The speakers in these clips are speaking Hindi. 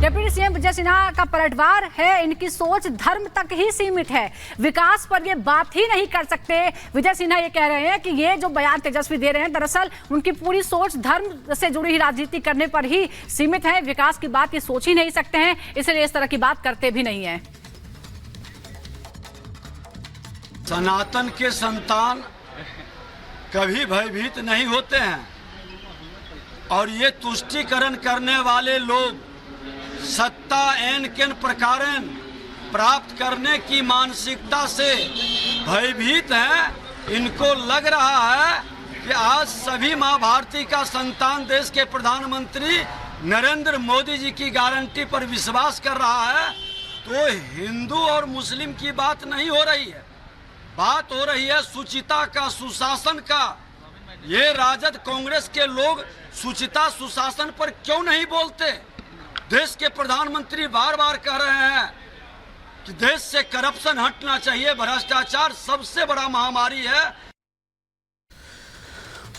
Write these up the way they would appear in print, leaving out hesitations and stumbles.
डिप्टी सीएम विजय सिन्हा का पलटवार है, इनकी सोच धर्म तक ही सीमित है, विकास पर ये बात ही नहीं कर सकते। विजय सिन्हा ये कह रहे हैं कि ये जो बयान तेजस्वी दे रहे हैं, दरअसल उनकी पूरी सोच धर्म से जुड़ी ही राजनीति करने पर ही सीमित है, विकास की बात ये सोच ही नहीं सकते हैं, इसलिए इस तरह की बात करते भी नहीं है। सनातन के संतान कभी भयभीत नहीं होते हैं और ये तुष्टीकरण करने वाले लोग सत्ता एन केन प्रकारन प्राप्त करने की मानसिकता से भयभीत हैं। इनको लग रहा है कि आज सभी मां भारती का संतान देश के प्रधानमंत्री नरेंद्र मोदी जी की गारंटी पर विश्वास कर रहा है, तो हिंदू और मुस्लिम की बात नहीं हो रही है, बात हो रही है सुचिता का, सुशासन का। ये राजद कांग्रेस के लोग सुचिता सुशासन पर क्यों नहीं बोलते? देश के प्रधानमंत्री बार बार कह रहे हैं कि देश से करप्शन हटना चाहिए, भ्रष्टाचार सबसे बड़ा महामारी है।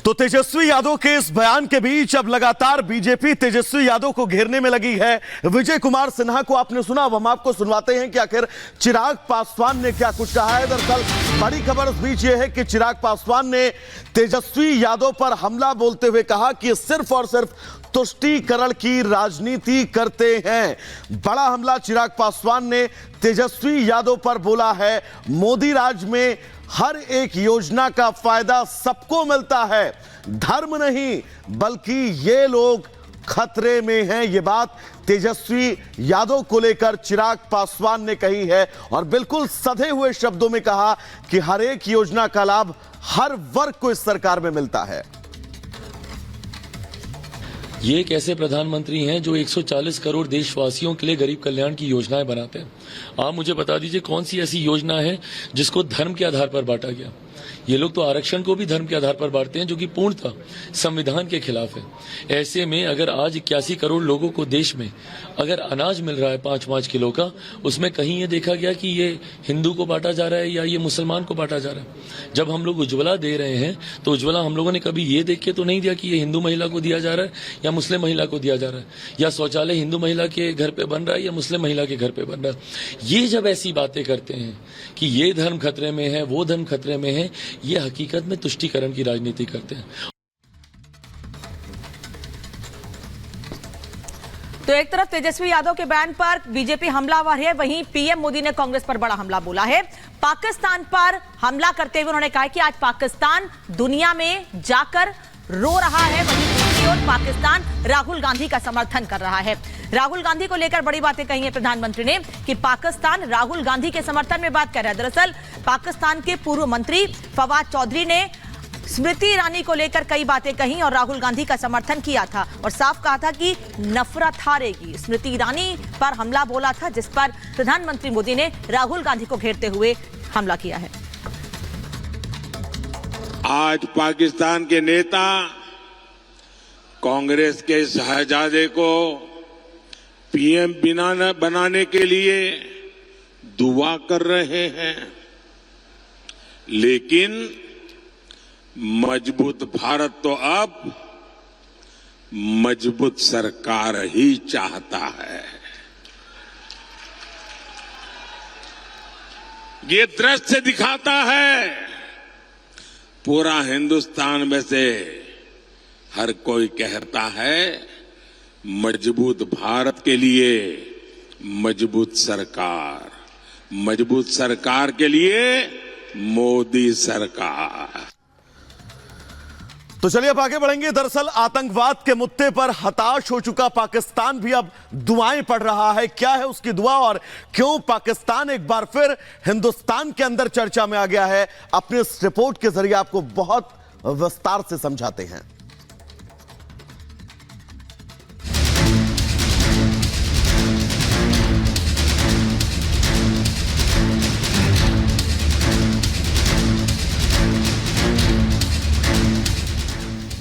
तो तेजस्वी यादव के इस बयान के बीच अब लगातार बीजेपी तेजस्वी यादव को घेरने में लगी है। विजय कुमार सिन्हा को आपने सुना, अब हम आपको सुनवाते हैं कि आखिर चिराग पासवान ने क्या कुछ कहा है। दरअसल बड़ी खबर इस बीच यह है कि चिराग पासवान ने तेजस्वी यादव पर हमला बोलते हुए कहा कि सिर्फ और सिर्फ तुष्टीकरण की राजनीति करते हैं। बड़ा हमला चिराग पासवान ने तेजस्वी यादव पर बोला है। मोदी राज में हर एक योजना का फायदा सबको मिलता है, धर्म नहीं बल्कि ये लोग खतरे में हैं। ये बात तेजस्वी यादव को लेकर चिराग पासवान ने कही है और बिल्कुल सधे हुए शब्दों में कहा कि हर एक योजना का लाभ हर वर्ग को इस सरकार में मिलता है। ये एक ऐसे प्रधानमंत्री हैं जो 140 करोड़ देशवासियों के लिए गरीब कल्याण की योजनाएं बनाते हैं। आप मुझे बता दीजिए कौन सी ऐसी योजना है जिसको धर्म के आधार पर बांटा गया? ये लोग तो आरक्षण को भी धर्म के आधार पर बांटते हैं, जो कि पूर्णतः संविधान के खिलाफ है। ऐसे में अगर आज 81 करोड़ लोगों को देश में अगर अनाज मिल रहा है 5-5 किलो का, उसमें कहीं ये देखा गया कि ये हिंदू को बांटा जा रहा है या ये मुसलमान को बांटा जा रहा है। जब हम लोग उज्ज्वला दे रहे हैं तो उज्ज्वला हम लोगों ने कभी ये देख के तो नहीं दिया कि ये हिंदू महिला को दिया जा रहा है या मुस्लिम महिला को दिया जा रहा है, या शौचालय हिंदू महिला के घर पे बन रहा है या मुस्लिम महिला के घर पे बन रहा है। ये जब ऐसी बातें करते हैं कि ये धर्म खतरे में है, वो धर्म खतरे में है, ये हकीकत में तुष्टीकरण की राजनीति करते हैं। तो एक तरफ तेजस्वी यादव के बयान पर बीजेपी हमलावर है, वहीं पीएम मोदी ने कांग्रेस पर बड़ा हमला बोला है। पाकिस्तान पर हमला करते हुए उन्होंने कहा कि आज पाकिस्तान दुनिया में जाकर रो रहा है, वहीं दूसरी ओर पाकिस्तान राहुल गांधी का समर्थन कर रहा है। राहुल गांधी को लेकर बड़ी बातें कही है प्रधानमंत्री ने कि पाकिस्तान राहुल गांधी के समर्थन में बात कर रहा है। दरअसल पाकिस्तान के पूर्व मंत्री फवाद चौधरी ने स्मृति ईरानी को लेकर कई बातें कही और राहुल गांधी का समर्थन किया था और साफ कहा था कि नफरत हारेगी। स्मृति ईरानी पर हमला बोला था, जिस पर प्रधानमंत्री मोदी ने राहुल गांधी को घेरते हुए हमला किया है। आज पाकिस्तान के नेता कांग्रेस के शहजादे को पीएम बनाने के लिए दुआ कर रहे हैं, लेकिन मजबूत भारत तो अब मजबूत सरकार ही चाहता है। ये दृश्य दिखाता है पूरा हिंदुस्तान में से हर कोई कहता है मजबूत भारत के लिए मजबूत सरकार के लिए मोदी सरकार। तो चलिए अब आगे बढ़ेंगे। दरअसल आतंकवाद के मुद्दे पर हताश हो चुका पाकिस्तान भी अब दुआएं पढ़ रहा है। क्या है उसकी दुआ और क्यों पाकिस्तान एक बार फिर हिंदुस्तान के अंदर चर्चा में आ गया है, अपने इस रिपोर्ट के जरिए आपको बहुत विस्तार से समझाते हैं।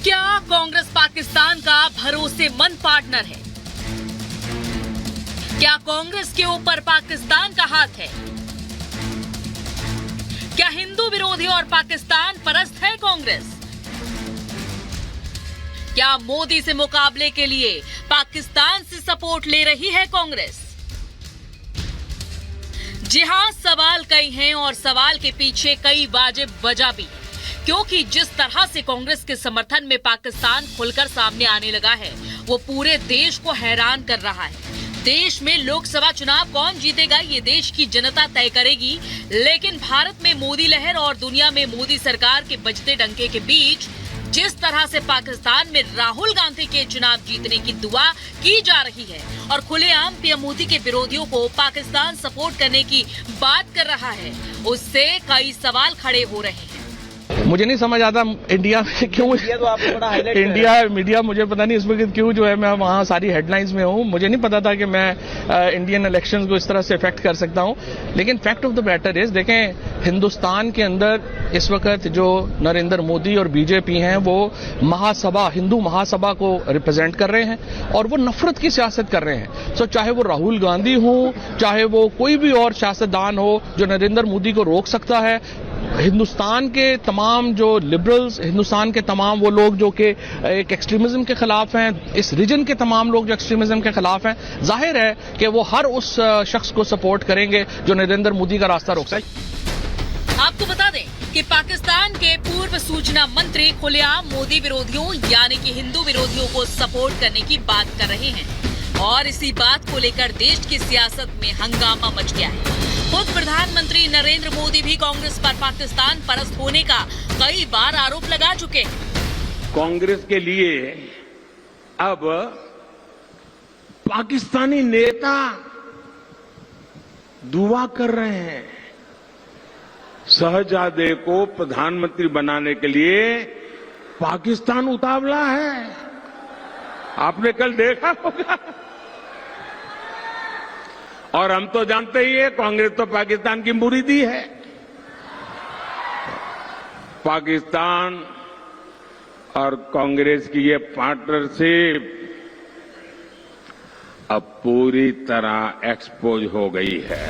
क्या कांग्रेस पाकिस्तान का भरोसेमंद पार्टनर है? क्या कांग्रेस के ऊपर पाकिस्तान का हाथ है? क्या हिंदू विरोधी और पाकिस्तान परस्त है कांग्रेस? क्या मोदी से मुकाबले के लिए पाकिस्तान से सपोर्ट ले रही है कांग्रेस? जी हां, सवाल कई हैं और सवाल के पीछे कई वाजिब वजह भी है, क्योंकि जिस तरह से कांग्रेस के समर्थन में पाकिस्तान खुलकर सामने आने लगा है, वो पूरे देश को हैरान कर रहा है। देश में लोकसभा चुनाव कौन जीतेगा ये देश की जनता तय करेगी, लेकिन भारत में मोदी लहर और दुनिया में मोदी सरकार के बजते डंके के बीच जिस तरह से पाकिस्तान में राहुल गांधी के चुनाव जीतने की दुआ की जा रही है और खुलेआम पीएम मोदी के विरोधियों को पाकिस्तान सपोर्ट करने की बात कर रहा है, उससे कई सवाल खड़े हो रहे हैं। मुझे नहीं समझ आता इंडिया में क्यों इंडिया मीडिया मुझे पता नहीं इसमें क्यों जो है मैं वहाँ सारी हेडलाइंस में हूँ। मुझे नहीं पता था कि मैं इंडियन इलेक्शंस को इस तरह से इफेक्ट कर सकता हूँ। लेकिन fact of the matter is, देखें हिंदुस्तान के अंदर इस वक्त जो नरेंद्र मोदी और बीजेपी हैं वो महासभा, हिंदू महासभा को रिप्रेजेंट कर रहे हैं और वो नफरत की सियासत कर रहे हैं। सो चाहे वो राहुल गांधी हो, चाहे वो कोई भी और सियासतदान हो जो नरेंद्र मोदी को रोक सकता है, हिंदुस्तान के तमाम जो लिबरल्स, हिंदुस्तान के तमाम वो लोग जो कि एक एक्सट्रीमिज्म के खिलाफ हैं, इस रीजन के तमाम लोग जो एक्सट्रीमिज्म के खिलाफ हैं, जाहिर है कि वो हर उस शख्स को सपोर्ट करेंगे जो नरेंद्र मोदी का रास्ता रोक सके। आपको बता दें कि पाकिस्तान के पूर्व सूचना मंत्री खुलेआम मोदी विरोधियों यानी कि हिंदू विरोधियों को सपोर्ट करने की बात कर रहे हैं और इसी बात को लेकर देश की सियासत में हंगामा मच गया है। खुद प्रधानमंत्री नरेंद्र मोदी भी कांग्रेस पर पाकिस्तान परस्त होने का कई बार आरोप लगा चुके हैं। कांग्रेस के लिए अब पाकिस्तानी नेता दुआ कर रहे हैं। शहजादे को प्रधानमंत्री बनाने के लिए पाकिस्तान उतावला है, आपने कल देखा होगा। और हम तो जानते ही है कांग्रेस तो पाकिस्तान की मुरीदी है। पाकिस्तान और कांग्रेस की ये पार्टनरशिप अब पूरी तरह एक्सपोज हो गई है।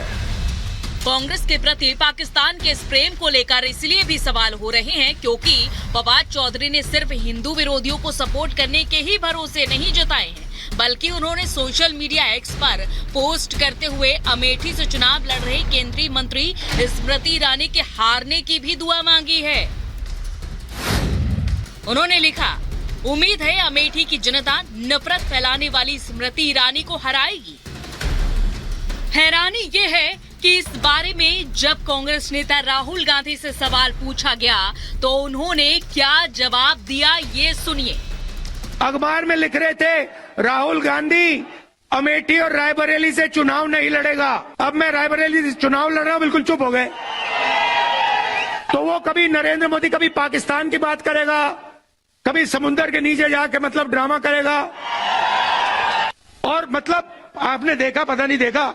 कांग्रेस के प्रति पाकिस्तान के इस प्रेम को लेकर इसलिए भी सवाल हो रहे हैं क्योंकि फवाद चौधरी ने सिर्फ हिंदू विरोधियों को सपोर्ट करने के ही भरोसे नहीं जताए हैं, बल्कि उन्होंने सोशल मीडिया एक्स पर पोस्ट करते हुए अमेठी से चुनाव लड़ रहे केंद्रीय मंत्री स्मृति ईरानी के हारने की भी दुआ मांगी है। उन्होंने लिखा, उम्मीद है अमेठी की जनता नफरत फैलाने वाली स्मृति ईरानी को हराएगी। हैरानी ये है कि इस बारे में जब कांग्रेस नेता राहुल गांधी से सवाल पूछा गया तो उन्होंने क्या जवाब दिया, ये सुनिए। अखबार में लिख रहे थे राहुल गांधी अमेठी और रायबरेली से चुनाव नहीं लड़ेगा। अब मैं रायबरेली से चुनाव लड़ रहा हूं, बिल्कुल चुप हो गए। तो वो कभी नरेंद्र मोदी, कभी पाकिस्तान की बात करेगा, कभी समुद्र के नीचे जाके मतलब ड्रामा करेगा। और मतलब आपने देखा, पता नहीं देखा,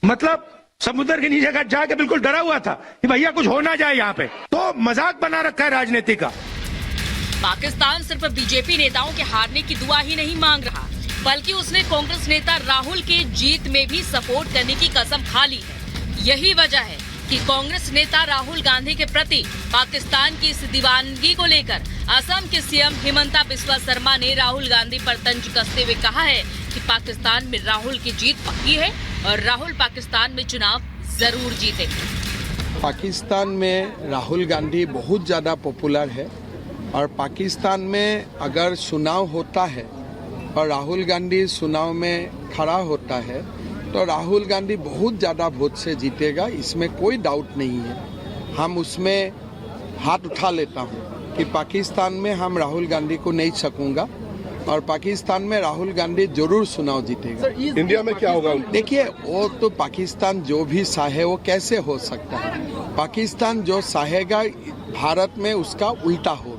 मतलब समुद्र के नीचे जाके बिल्कुल डरा हुआ था कि भैया कुछ हो ना जाए यहाँ पे। तो मजाक बना रखा है राजनीति का। पाकिस्तान सिर्फ बीजेपी नेताओं के हारने की दुआ ही नहीं मांग रहा, बल्कि उसने कांग्रेस नेता राहुल के जीत में भी सपोर्ट करने की कसम खा ली है। यही वजह है कि कांग्रेस नेता राहुल गांधी के प्रति पाकिस्तान की इस दीवानगी को लेकर असम के सीएम हिमंता बिस्वा शर्मा ने राहुल गांधी पर तंज कसते हुए कहा है कि पाकिस्तान में राहुल की जीत पक्की है और राहुल पाकिस्तान में चुनाव जरूर जीतेंगे। पाकिस्तान में राहुल गांधी बहुत ज़्यादा पॉपुलर है और पाकिस्तान में अगर चुनाव होता है और राहुल गांधी चुनाव में खड़ा होता है तो राहुल गांधी बहुत ज़्यादा वोट से जीतेगा, इसमें कोई डाउट नहीं है। हम उसमें हाथ उठा लेता हूँ कि पाकिस्तान में हम राहुल गांधी को नहीं सकूंगा और पाकिस्तान में राहुल गांधी जरूर चुनाव जीतेगा। इंडिया में क्या होगा? देखिए, वो तो पाकिस्तान जो भी चाहे वो कैसे हो सकता है। पाकिस्तान जो चाहेगा भारत में उसका उल्टा होगा।